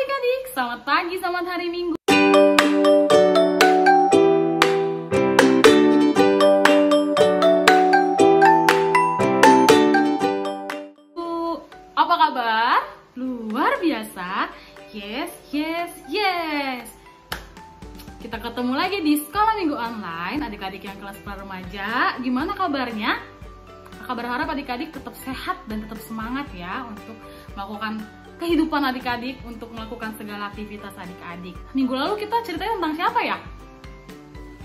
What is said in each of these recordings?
adik-adik, selamat pagi, selamat hari Minggu. Apa kabar? Luar biasa. Yes. Kita ketemu lagi di Sekolah Minggu Online, adik-adik yang kelas pra-remaja. Gimana kabarnya? Kakak berharap adik-adik tetap sehat dan tetap semangat ya untuk melakukan kehidupan adik-adik, untuk melakukan segala aktivitas adik-adik. Minggu lalu kita ceritanya tentang siapa ya?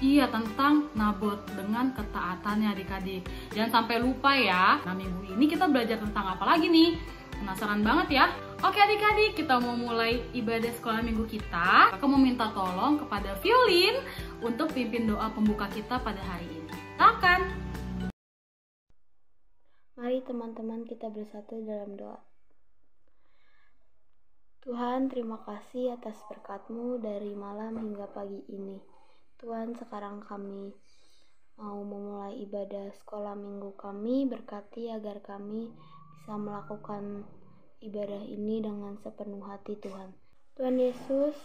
Iya, tentang Nabot dengan ketaatannya adik-adik. Jangan sampai lupa ya. Nah, minggu ini kita belajar tentang apa lagi nih? Penasaran banget ya? Oke adik-adik, kita mau mulai ibadah sekolah minggu kita. Kakak mau minta tolong kepada Violin untuk pimpin doa pembuka kita pada hari ini. Silakan. Mari teman-teman kita bersatu dalam doa. Tuhan, terima kasih atas berkat-Mu dari malam hingga pagi ini. Tuhan, sekarang kami mau memulai ibadah sekolah minggu kami. Berkati agar kami bisa melakukan ibadah ini dengan sepenuh hati Tuhan. Tuhan Yesus,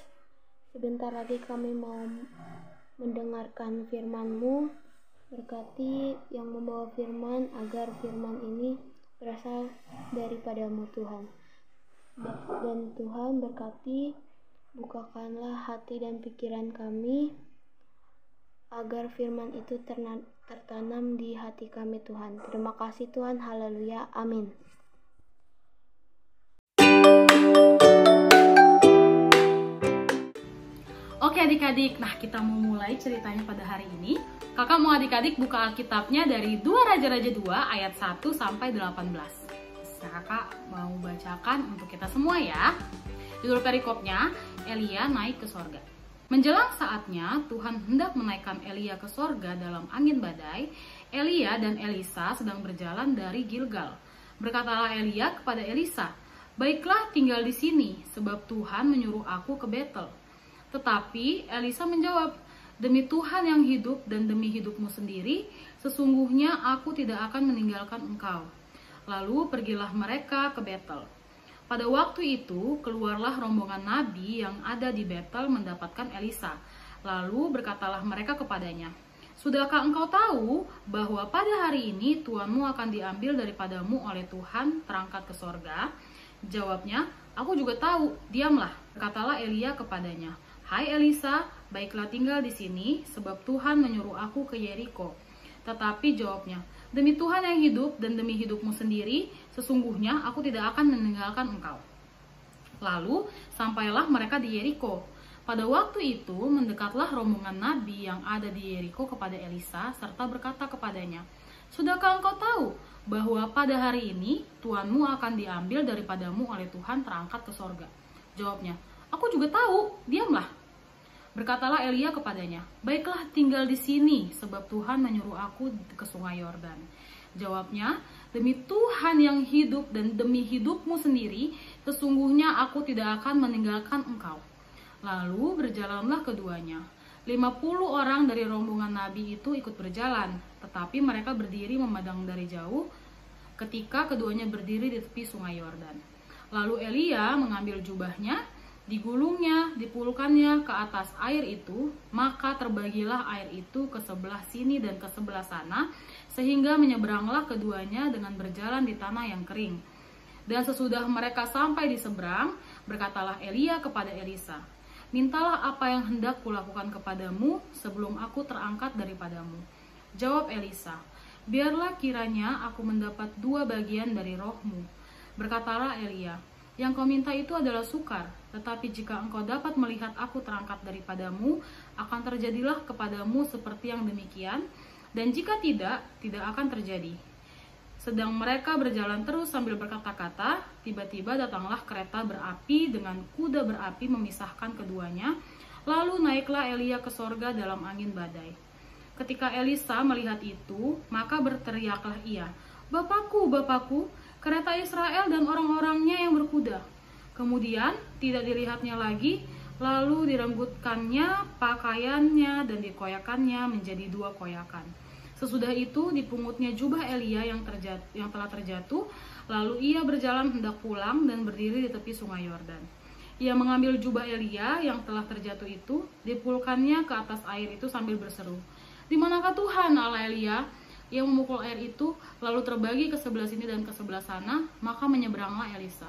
sebentar lagi kami mau mendengarkan firman-Mu. Berkati yang membawa firman agar firman ini berasal daripada-Mu Tuhan. Dan Tuhan berkati, bukakanlah hati dan pikiran kami agar firman itu tertanam di hati kami Tuhan. Terima kasih Tuhan, haleluya, amin. Oke adik-adik, nah kita mau mulai ceritanya pada hari ini. Kakak mau adik-adik buka Alkitabnya dari 2 Raja-Raja 2 ayat 1 sampai 18. Nah, kakak mau bacakan untuk kita semua ya. Judul perikopnya, Elia naik ke sorga. Menjelang saatnya Tuhan hendak menaikkan Elia ke sorga dalam angin badai, Elia dan Elisa sedang berjalan dari Gilgal. Berkatalah Elia kepada Elisa, "Baiklah tinggal di sini, sebab Tuhan menyuruh aku ke Betel." Tetapi Elisa menjawab, "Demi Tuhan yang hidup dan demi hidupmu sendiri, sesungguhnya aku tidak akan meninggalkan engkau." Lalu pergilah mereka ke Betel. Pada waktu itu keluarlah rombongan nabi yang ada di Betel mendapatkan Elisa. Lalu berkatalah mereka kepadanya, "Sudahkah engkau tahu bahwa pada hari ini tuanmu akan diambil daripadamu oleh Tuhan terangkat ke sorga?" Jawabnya, "Aku juga tahu, diamlah." Berkatalah Elia kepadanya, "Hai Elisa, baiklah tinggal di sini, sebab Tuhan menyuruh aku ke Yeriko." Tetapi jawabnya, "Demi Tuhan yang hidup dan demi hidupmu sendiri, sesungguhnya aku tidak akan meninggalkan engkau." Lalu sampailah mereka di Yeriko. Pada waktu itu mendekatlah rombongan nabi yang ada di Yeriko kepada Elisa serta berkata kepadanya, "Sudahkah engkau tahu bahwa pada hari ini tuanmu akan diambil daripadamu oleh Tuhan terangkat ke sorga?" Jawabnya, "Aku juga tahu, diamlah." Berkatalah Elia kepadanya, "Baiklah tinggal di sini, sebab Tuhan menyuruh aku ke sungai Yordan." Jawabnya, "Demi Tuhan yang hidup dan demi hidupmu sendiri, sesungguhnya aku tidak akan meninggalkan engkau." Lalu berjalanlah keduanya. 50 orang dari rombongan nabi itu ikut berjalan, tetapi mereka berdiri memandang dari jauh ketika keduanya berdiri di tepi sungai Yordan. Lalu Elia mengambil jubahnya, digulungnya, dipulkannya ke atas air itu, maka terbagilah air itu ke sebelah sini dan ke sebelah sana, sehingga menyeberanglah keduanya dengan berjalan di tanah yang kering. Dan sesudah mereka sampai di seberang, berkatalah Elia kepada Elisa, "Mintalah apa yang hendak kulakukan kepadamu sebelum aku terangkat daripadamu." Jawab Elisa, "Biarlah kiranya aku mendapat 2 bagian dari rohmu." Berkatalah Elia, "Yang kau minta itu adalah sukar, tetapi jika engkau dapat melihat aku terangkat daripadamu, akan terjadilah kepadamu seperti yang demikian, dan jika tidak, tidak akan terjadi." Sedang mereka berjalan terus sambil berkata-kata, tiba-tiba datanglah kereta berapi dengan kuda berapi memisahkan keduanya, lalu naiklah Elia ke sorga dalam angin badai. Ketika Elisa melihat itu, maka berteriaklah ia, "Bapakku, Bapakku, kereta Israel dan orang-orangnya yang berkuda." Kemudian tidak dilihatnya lagi, lalu direnggutkannya pakaiannya dan dikoyakannya menjadi 2 koyakan. Sesudah itu dipungutnya jubah Elia yang telah terjatuh, lalu ia berjalan hendak pulang dan berdiri di tepi sungai Yordan. Ia mengambil jubah Elia yang telah terjatuh itu, dipukulkannya ke atas air itu sambil berseru, "Di manakah Tuhan Allah Elia?" Ia memukul air itu, lalu terbagi ke sebelah sini dan ke sebelah sana, maka menyeberanglah Elisa.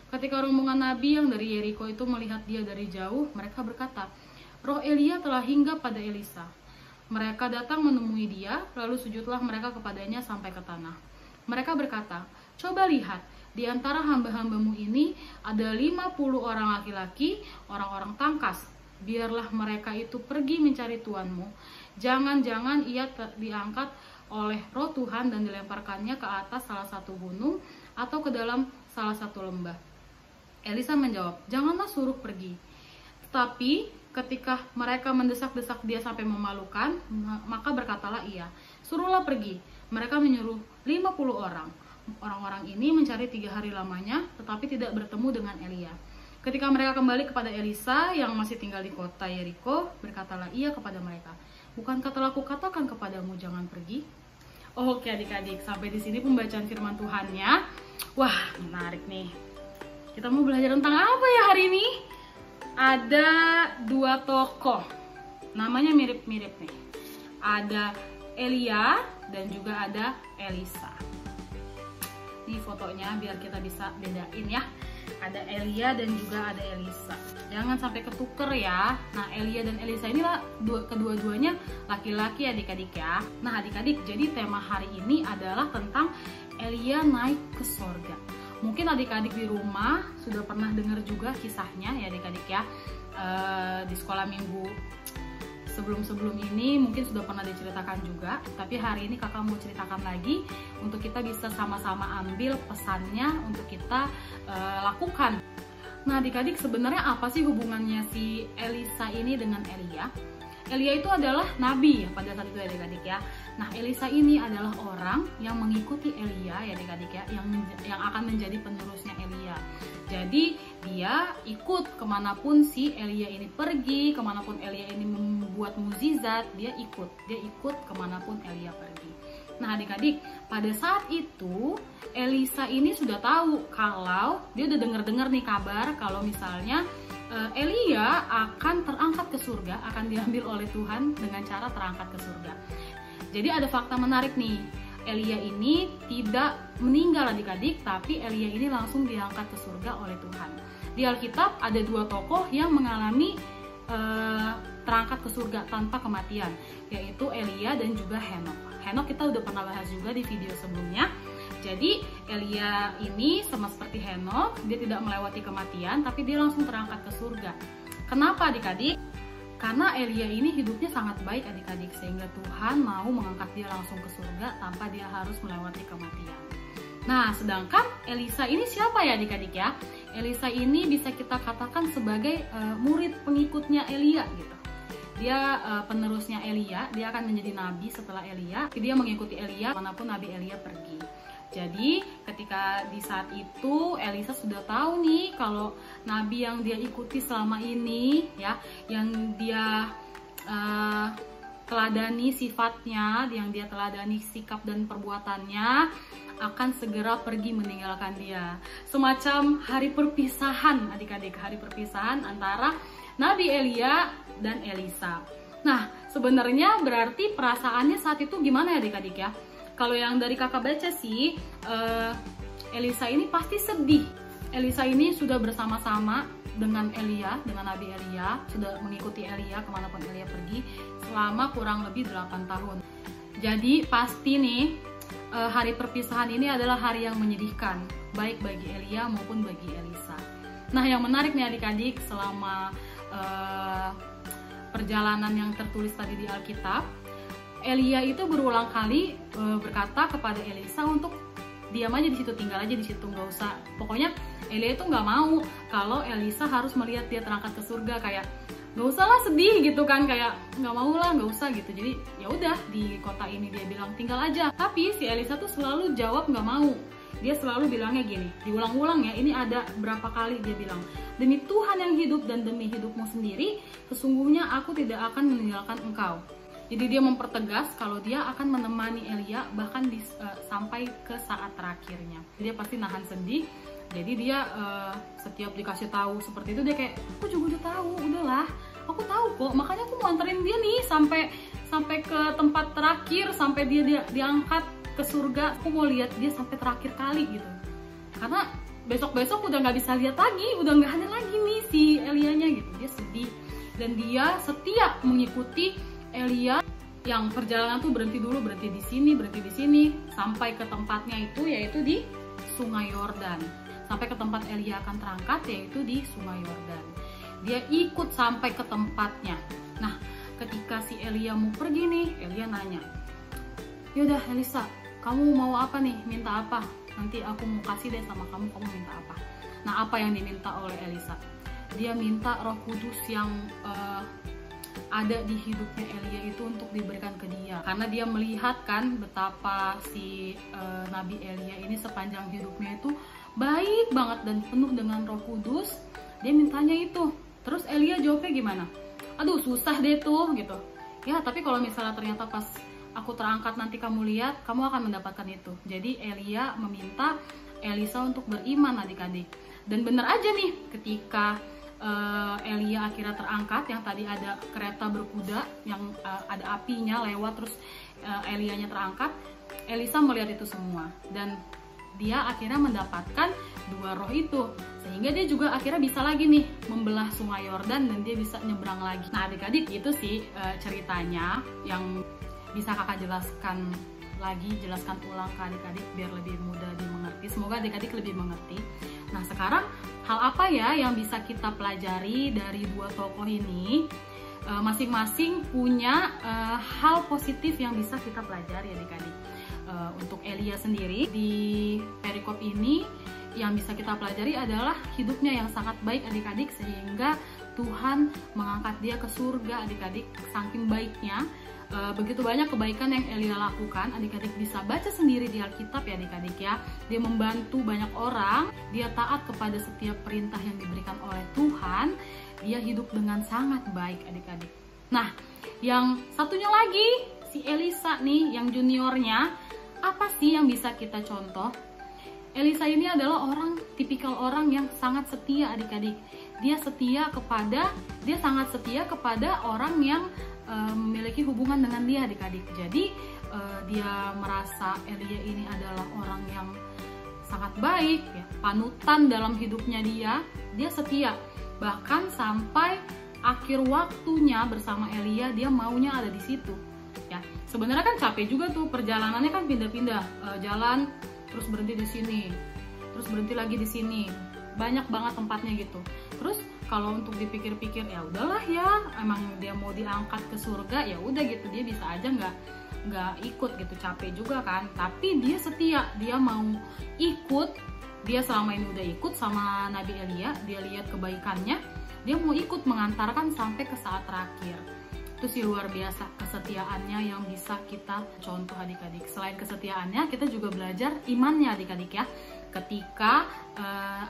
Ketika rombongan nabi yang dari Yeriko itu melihat dia dari jauh, mereka berkata, "Roh Elia telah hinggap pada Elisa." Mereka datang menemui dia, lalu sujudlah mereka kepadanya sampai ke tanah. Mereka berkata, "Coba lihat, di antara hamba-hambamu ini ada 50 orang laki-laki, orang-orang tangkas. Biarlah mereka itu pergi mencari tuanmu. Jangan-jangan ia diangkat oleh roh Tuhan dan dilemparkannya ke atas salah satu gunung atau ke dalam salah satu lembah." Elisa menjawab, "Janganlah suruh pergi." Tetapi ketika mereka mendesak-desak dia sampai memalukan, maka berkatalah ia, "Suruhlah pergi." Mereka menyuruh 50 orang. Orang-orang ini mencari 3 hari lamanya, tetapi tidak bertemu dengan Elia. Ketika mereka kembali kepada Elisa yang masih tinggal di kota Yeriko, berkatalah ia kepada mereka, "Bukankah telah kukatakan kepadamu jangan pergi?" Oke adik-adik, sampai di sini pembacaan firman Tuhannya. Wah, menarik nih. Kita mau belajar tentang apa ya hari ini? Ada 2 tokoh, namanya mirip-mirip nih. Ada Elia dan juga ada Elisa. Di fotonya biar kita bisa bedain ya. Ada Elia dan juga ada Elisa. Jangan sampai ketuker ya. Nah, Elia dan Elisa inilah kedua-duanya laki-laki adik-adik ya. Nah, adik-adik, jadi tema hari ini adalah tentang Elia naik ke sorga. Mungkin adik-adik di rumah sudah pernah dengar juga kisahnya ya adik-adik ya. Di sekolah minggu sebelum-sebelum ini mungkin sudah pernah diceritakan juga. Tapi hari ini kakak mau ceritakan lagi untuk kita bisa sama-sama ambil pesannya untuk kita lakukan. Nah adik-adik, sebenarnya apa sih hubungannya si Elisa ini dengan Elia? Elia itu adalah nabi ya pada saat itu adik-adik ya. Nah Elisa ini adalah orang yang mengikuti Elia ya adik-adik ya, yang akan menjadi penerusnya Elia. Jadi dia ikut kemanapun si Elia ini pergi, kemanapun Elia ini membuat mukjizat, dia ikut kemanapun Elia pergi. Nah adik-adik, pada saat itu Elisa ini sudah tahu kalau dia udah dengar nih kabar kalau misalnya Elia akan terangkat ke surga, akan diambil oleh Tuhan dengan cara terangkat ke surga. Jadi ada fakta menarik nih, Elia ini tidak meninggal adik-adik, tapi Elia ini langsung diangkat ke surga oleh Tuhan. Di Alkitab ada 2 tokoh yang mengalami terangkat ke surga tanpa kematian, yaitu Elia dan juga Henok. Henok kita udah pernah bahas juga di video sebelumnya. Jadi Elia ini sama seperti Henok, dia tidak melewati kematian, tapi dia langsung terangkat ke surga. Kenapa adik-adik? Karena Elia ini hidupnya sangat baik adik-adik, sehingga Tuhan mau mengangkat dia langsung ke surga tanpa dia harus melewati kematian. Nah, sedangkan Elisa ini siapa ya adik-adik ya? Elisa ini bisa kita katakan sebagai murid pengikutnya Elia gitu. Dia penerusnya Elia, dia akan menjadi nabi setelah Elia. Dia mengikuti Elia manapun nabi Elia pergi. Jadi ketika di saat itu Elisa sudah tahu nih kalau nabi yang dia ikuti selama ini ya, yang dia teladani sifatnya, yang dia teladani sikap dan perbuatannya, akan segera pergi meninggalkan dia. Semacam hari perpisahan adik-adik, hari perpisahan antara Nabi Elia dan Elisa. Nah sebenarnya berarti perasaannya saat itu gimana ya adik-adik ya? Kalau yang dari kakak baca sih, Elisa ini pasti sedih. Elisa ini sudah bersama-sama dengan Elia, dengan Nabi Elia, sudah mengikuti Elia kemanapun Elia pergi selama kurang lebih 8 tahun. Jadi pasti nih, hari perpisahan ini adalah hari yang menyedihkan, baik bagi Elia maupun bagi Elisa. Nah yang menarik nih adik-adik, selama perjalanan yang tertulis tadi di Alkitab, Elia itu berulang kali berkata kepada Elisa untuk diam aja di situ, tinggal aja di situ, nggak usah. Pokoknya Elia itu nggak mau kalau Elisa harus melihat dia terangkat ke surga, kayak nggak usah lah sedih gitu kan, kayak nggak mau lah, nggak usah gitu. Jadi ya udah, di kota ini dia bilang tinggal aja. Tapi si Elisa tuh selalu jawab nggak mau. Dia selalu bilangnya gini, diulang-ulang ya, ini ada berapa kali dia bilang, demi Tuhan yang hidup dan demi hidupmu sendiri, sesungguhnya aku tidak akan meninggalkan engkau. Jadi dia mempertegas kalau dia akan menemani Elia bahkan sampai ke saat terakhirnya. Dia pasti nahan sedih Jadi dia setiap dikasih tahu seperti itu dia kayak, aku juga udah tahu, udahlah, aku tahu kok, makanya aku mau anterin dia nih sampai ke tempat terakhir, sampai dia diangkat ke surga. Aku mau lihat dia sampai terakhir kali gitu. Karena besok-besok udah nggak bisa lihat lagi, udah nggak ada lagi nih si Elianya gitu. Dia sedih dan dia setia mengikuti Elia yang perjalanan tuh berhenti dulu, berhenti di sini sampai ke tempatnya itu, yaitu di Sungai Yordan. Sampai ke tempat Elia akan terangkat, yaitu di Sungai Yordan. Dia ikut sampai ke tempatnya. Nah, ketika si Elia mau pergi nih, Elia nanya, yaudah Elisa, kamu mau apa nih? Minta apa? Nanti aku mau kasih deh sama kamu minta apa? Nah, apa yang diminta oleh Elisa? Dia minta Roh Kudus yang ada di hidupnya Elia itu untuk diberikan ke dia. Karena dia melihat kan betapa si Nabi Elia ini sepanjang hidupnya itu baik banget dan penuh dengan Roh Kudus. Dia mintanya itu. Terus Elia jawabnya gimana? Aduh, susah deh tuh gitu. Ya, tapi kalau misalnya ternyata pas aku terangkat nanti kamu lihat, kamu akan mendapatkan itu. Jadi Elia meminta Elisa untuk beriman, adik-adik. Dan benar aja nih, ketika Elia akhirnya terangkat, yang tadi ada kereta berkuda yang ada apinya lewat, terus Elianya terangkat, Elisa melihat itu semua dan dia akhirnya mendapatkan 2 roh itu, sehingga dia juga akhirnya bisa lagi nih membelah Sungai Yordan dan dia bisa nyebrang lagi. Nah, adik-adik, itu sih ceritanya yang bisa kakak jelaskan ulang ke adik-adik biar lebih mudah dimengerti. Semoga adik-adik lebih mengerti. Nah, sekarang hal apa ya yang bisa kita pelajari dari 2 tokoh ini? Masing-masing punya hal positif yang bisa kita pelajari, adik-adik. Untuk Elia sendiri di perikop ini yang bisa kita pelajari adalah hidupnya yang sangat baik, adik-adik, sehingga Tuhan mengangkat dia ke surga, adik-adik. Saking baiknya, begitu banyak kebaikan yang Elia lakukan. Adik-adik bisa baca sendiri di Alkitab ya, adik-adik ya. Dia membantu banyak orang, dia taat kepada setiap perintah yang diberikan oleh Tuhan. Dia hidup dengan sangat baik, adik-adik. Nah, yang satunya lagi, si Elisa nih, yang juniornya, apa sih yang bisa kita contoh? Elisa ini adalah tipikal orang yang sangat setia, adik-adik. Dia sangat setia kepada orang yang memiliki hubungan dengan dia, adik-adik. Jadi dia merasa Elia ini adalah orang yang sangat baik, ya, panutan dalam hidupnya dia setia. Bahkan sampai akhir waktunya bersama Elia, dia maunya ada di situ. Ya, sebenarnya kan capek juga tuh, perjalanannya kan pindah-pindah, jalan terus berhenti di sini, terus berhenti lagi di sini, banyak banget tempatnya gitu. Terus kalau untuk dipikir-pikir, ya udahlah ya, emang dia mau diangkat ke surga, ya udah gitu, dia bisa aja nggak ikut gitu, capek juga kan. Tapi dia setia, dia mau ikut. Dia selama ini udah ikut sama Nabi Elia, dia lihat kebaikannya, dia mau ikut mengantarkan sampai ke saat terakhir. Itu sih luar biasa kesetiaannya yang bisa kita contoh, adik-adik. Selain kesetiaannya, kita juga belajar imannya, adik-adik ya. Ketika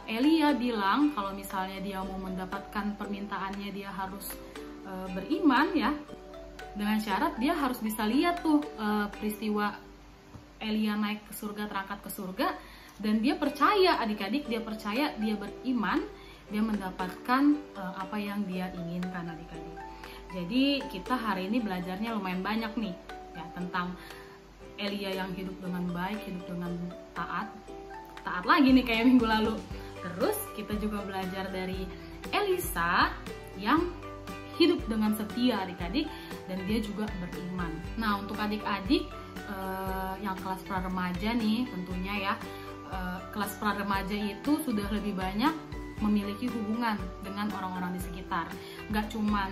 Elia bilang kalau misalnya dia mau mendapatkan permintaannya, dia harus beriman ya, dengan syarat dia harus bisa lihat tuh peristiwa Elia naik ke surga, terangkat ke surga, dan dia percaya, adik-adik, dia percaya, dia beriman, dia mendapatkan apa yang dia inginkan, adik-adik. Jadi kita hari ini belajarnya lumayan banyak nih ya, tentang Elia yang hidup dengan baik, hidup dengan taat lagi nih kayak minggu lalu. Terus kita juga belajar dari Elisa yang hidup dengan setia, adik-adik, dan dia juga beriman. Nah, untuk adik-adik yang kelas pra-remaja nih, tentunya ya, kelas pra-remaja itu sudah lebih banyak memiliki hubungan dengan orang-orang di sekitar. Gak cuma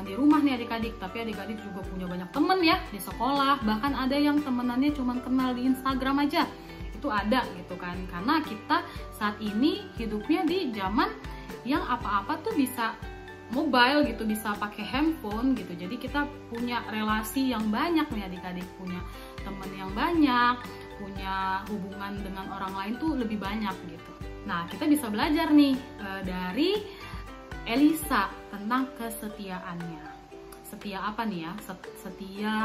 di rumah nih adik-adik, tapi adik-adik juga punya banyak temen ya di sekolah. Bahkan ada yang temenannya cuma kenal di Instagram aja, itu ada gitu kan. Karena kita saat ini hidupnya di zaman yang apa-apa tuh bisa mobile gitu, bisa pakai handphone gitu. Jadi kita punya relasi yang banyak nih adik-adik, punya temen yang banyak, punya hubungan dengan orang lain tuh lebih banyak gitu. Nah, kita bisa belajar nih dari Elisa tentang kesetiaannya. Setia apa nih ya? Setia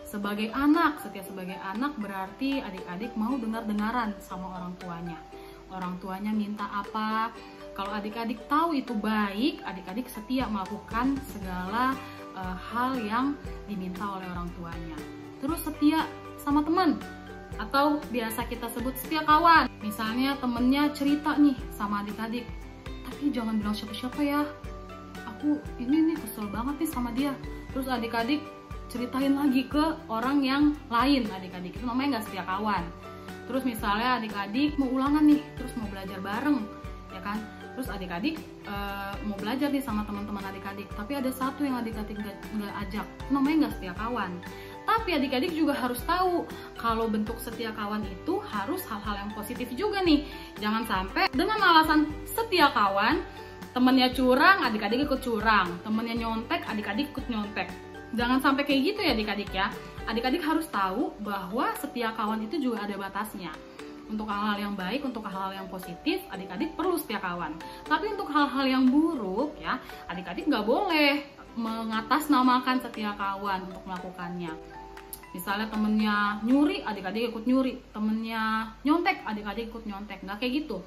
sebagai anak. Setia sebagai anak berarti adik-adik mau dengar-dengaran sama orang tuanya. orang tuanya minta apa. Kalau adik-adik tahu itu baik, adik-adik setia melakukan segala hal yang diminta oleh orang tuanya. Terus setia sama teman, atau biasa kita sebut setia kawan. Misalnya temennya cerita nih sama adik-adik, tapi jangan bilang siapa-siapa ya, aku ini nih kesel banget nih sama dia. Terus adik-adik ceritain lagi ke orang yang lain, adik-adik itu namanya nggak setia kawan. Terus misalnya adik-adik mau ulangan nih, terus mau belajar bareng, ya kan? Terus adik-adik mau belajar nih sama teman-teman adik-adik, tapi ada satu yang adik-adik nggak ajak, itu namanya nggak setia kawan. Tapi adik-adik juga harus tahu kalau bentuk setia kawan itu harus hal-hal yang positif juga nih. Jangan sampai dengan alasan setia kawan, temennya curang, adik-adik ikut curang, temennya nyontek, adik-adik ikut nyontek. Jangan sampai kayak gitu ya adik-adik ya. Adik-adik harus tahu bahwa setia kawan itu juga ada batasnya. Untuk hal-hal yang baik, untuk hal-hal yang positif, adik-adik perlu setia kawan. Tapi untuk hal-hal yang buruk ya, adik-adik nggak boleh mengatasnamakan setia kawan untuk melakukannya. Misalnya temennya nyuri, adik-adik ikut nyuri. Temennya nyontek, adik-adik ikut nyontek. Nggak kayak gitu.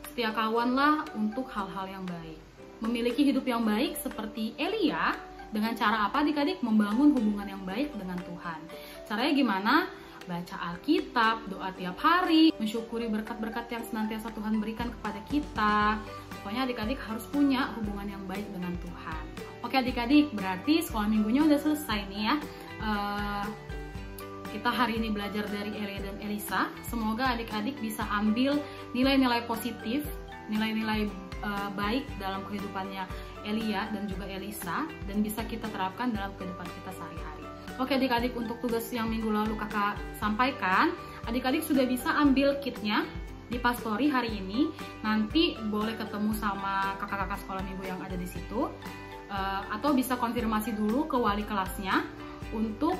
Setia kawanlah untuk hal-hal yang baik. Memiliki hidup yang baik seperti Elia, dengan cara apa adik-adik? Membangun hubungan yang baik dengan Tuhan. Caranya gimana? Baca Alkitab, doa tiap hari, mensyukuri berkat-berkat yang senantiasa Tuhan berikan kepada kita. Pokoknya adik-adik harus punya hubungan yang baik dengan Tuhan. Oke adik-adik, berarti sekolah minggunya udah selesai nih ya. Kita hari ini belajar dari Elia dan Elisa. Semoga adik-adik bisa ambil nilai-nilai positif, nilai-nilai baik dalam kehidupannya Elia dan juga Elisa, dan bisa kita terapkan dalam kehidupan kita sehari-hari. Oke adik-adik, untuk tugas yang minggu lalu kakak sampaikan, adik-adik sudah bisa ambil kitnya di Pastori hari ini. Nanti boleh ketemu sama kakak-kakak sekolah minggu yang ada di situ, atau bisa konfirmasi dulu ke wali kelasnya untuk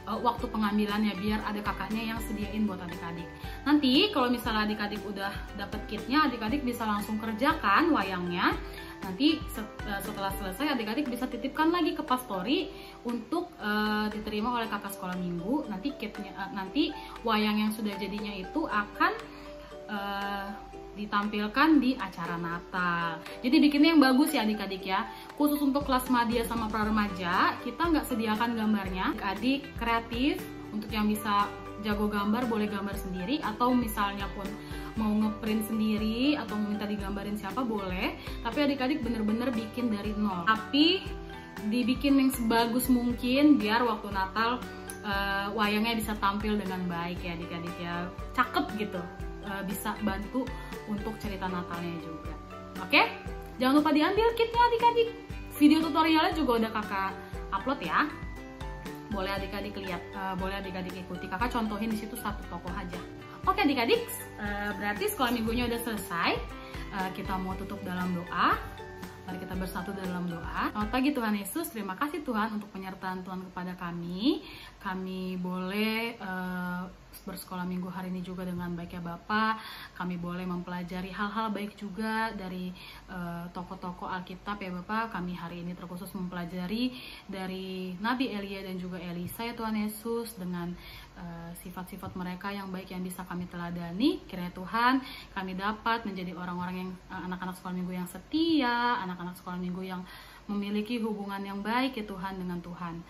waktu pengambilannya, biar ada kakaknya yang sediain buat adik-adik. Nanti kalau misalnya adik-adik udah dapet kitnya, adik-adik bisa langsung kerjakan wayangnya. Nanti setelah selesai adik-adik bisa titipkan lagi ke Pastori untuk diterima oleh kakak sekolah minggu. Nanti kitnya, nanti wayang yang sudah jadinya itu akan ditampilkan di acara Natal. Jadi bikinnya yang bagus ya adik-adik ya. Khusus untuk kelas madya sama pra remaja, kita nggak sediakan gambarnya. Adik-adik kreatif, untuk yang bisa jago gambar boleh gambar sendiri, atau misalnya pun mau ngeprint sendiri atau minta digambarin siapa boleh. Tapi adik-adik bener-bener bikin dari nol. Tapi dibikin yang sebagus mungkin biar waktu Natal wayangnya bisa tampil dengan baik ya adik-adik ya. Cakep gitu. Bisa bantu untuk cerita Natalnya juga. Oke? Jangan lupa diambil kitnya adik-adik. Video tutorialnya juga udah kakak upload ya. Boleh adik-adik lihat, boleh adik-adik ikuti. Kakak contohin di situ satu tokoh aja. Oke adik-adik, berarti sekolah minggunya udah selesai. Kita mau tutup dalam doa. Mari kita bersatu dalam doa. Selamat pagi Tuhan Yesus, terima kasih Tuhan untuk penyertaan Tuhan kepada kami. Kami boleh bersekolah minggu hari ini juga dengan baik ya Bapak. Kami boleh mempelajari hal-hal baik juga dari tokoh-tokoh Alkitab ya Bapak. Kami hari ini terkhusus mempelajari dari Nabi Elia dan juga Elisa ya Tuhan Yesus, dengan sifat-sifat mereka yang baik yang bisa kami teladani. Kiranya Tuhan kami dapat menjadi orang-orang yang anak-anak sekolah minggu yang setia, anak-anak sekolah minggu yang memiliki hubungan yang baik ya Tuhan dengan Tuhan.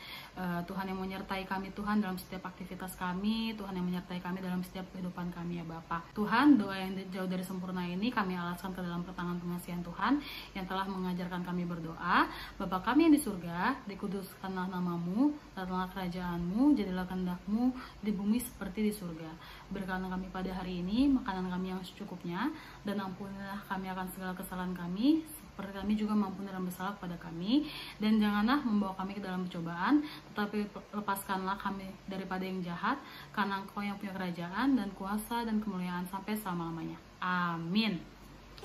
Tuhan yang menyertai kami Tuhan dalam setiap aktivitas kami, Tuhan yang menyertai kami dalam setiap kehidupan kami ya Bapa. Tuhan, doa yang jauh dari sempurna ini kami alaskan ke dalam pertangan pengasihan Tuhan yang telah mengajarkan kami berdoa. Bapa kami yang di surga, dikuduskanlah namamu, datanglah kerajaanmu, jadilah kehendak-mu di bumi seperti di surga. Berikanlah kami pada hari ini makanan kami yang secukupnya, dan ampunilah kami akan segala kesalahan kami, seperti kami juga mengampuni orang bersalah kepada kami, dan janganlah membawa kami ke dalam pencobaan, tetapi lepaskanlah kami daripada yang jahat, karena Engkau yang punya kerajaan dan kuasa dan kemuliaan sampai selama-lamanya. Amin.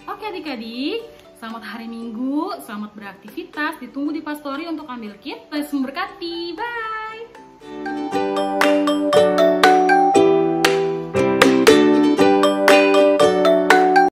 Oke adik-adik, selamat hari Minggu, selamat beraktivitas, ditunggu di Pastori untuk ambil kit. Tuhan memberkati, bye.